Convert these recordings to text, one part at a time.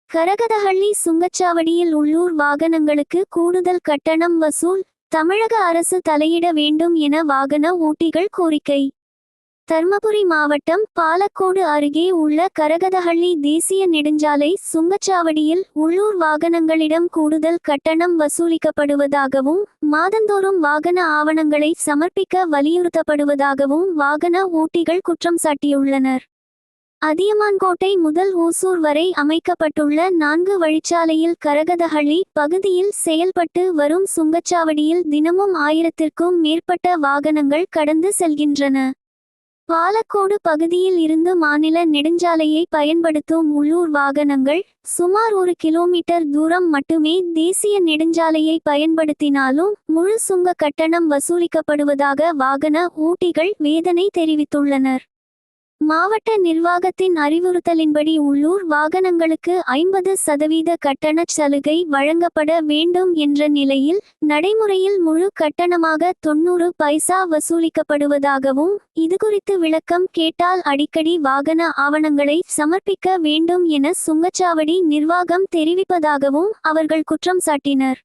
கரகதஹள்ளி சுங்கச்சாவடியில் உள்ளூர் வாகனங்களுக்கு கூடுதல் கட்டணம் வசூல், தமிழக அரசு தலையிட வேண்டும் என வாகன ஓட்டிகள் கோரிக்கை. தர்மபுரி மாவட்டம் பாலக்கோடு அருகே உள்ள கரகதஹள்ளி தேசிய நெடுஞ்சாலை சுங்கச்சாவடியில் உள்ளூர் வாகனங்களிடம் கூடுதல் கட்டணம் வசூலிக்கப்படுவதாகவும், மாதந்தோறும் வாகன ஆவணங்களை சமர்ப்பிக்க வலியுறுத்தப்படுவதாகவும் வாகன ஓட்டிகள் குற்றம் சாட்டியுள்ளனர். அதியமான்கோட்டை முதல் ஓசூர் வரை அமைக்கப்பட்டுள்ள 4 வழிச்சாலையில் கரகதஹள்ளி பகுதியில் செயல்பட்டு வரும் சுங்கச்சாவடியில் தினமும் 1000த்திற்கும் மேற்பட்ட வாகனங்கள் கடந்து செல்கின்றன. பாலக்கோடு பகுதியில் இருந்து மாநில நெடுஞ்சாலையை பயன்படுத்தும் உள்ளூர் வாகனங்கள் சுமார் 1 கிலோமீட்டர் தூரம் மட்டுமே தேசிய நெடுஞ்சாலையை பயன்படுத்தினாலும் முழு சுங்க கட்டணம் வசூலிக்கப்படுவதாக வாகன ஓட்டிகள் வேதனை தெரிவித்துள்ளனர். மாவட்ட நிர்வாகத்தின் அறிவுறுத்தலின்படி உள்ளூர் வாகனங்களுக்கு 50% கட்டணச் சலுகை வழங்கப்பட வேண்டும் என்ற நிலையில் நடைமுறையில் முழு கட்டணமாக 90 பைசா வசூலிக்கப்படுவதாகவும், இதுகுறித்து விளக்கம் கேட்டால் அடிக்கடி வாகன ஆவணங்களை சமர்ப்பிக்க வேண்டும் என சுங்கச்சாவடி நிர்வாகம் தெரிவிப்பதாகவும் அவர்கள் குற்றம் சாட்டினர்.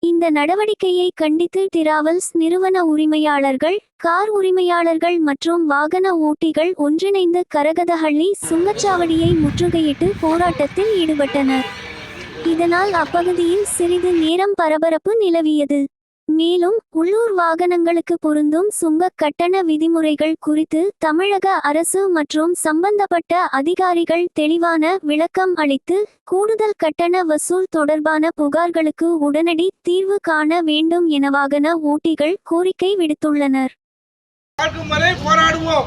இந்த நடவடிக்கையை கண்டித்து டிராவல்ஸ் நிறுவன உரிமையாளர்கள், கார் உரிமையாளர்கள் மற்றும் வாகன ஓட்டிகள் ஒன்றிணைந்து கரகதஹள்ளி சுங்கச்சாவடியை முற்றுகையிட்டு போராட்டத்தில் ஈடுபட்டனர். இதனால் அப்பகுதியில் சிறிது நேரம் பரபரப்பு நிலவியது. மேலும் உள்ளூர் வாகனங்களுக்கு பொருந்தும் சுங்க கட்டண விதிமுறைகள் குறித்து தமிழக அரசு மற்றும் சம்பந்தப்பட்ட அதிகாரிகள் தெளிவான விளக்கம் அளித்து கூடுதல் கட்டண வசூல் தொடர்பான புகார்களுக்கு உடனடி தீர்வு காண வேண்டும் என வாகன ஓட்டிகள் கோரிக்கை விடுத்துள்ளனர். போராடுவோம்.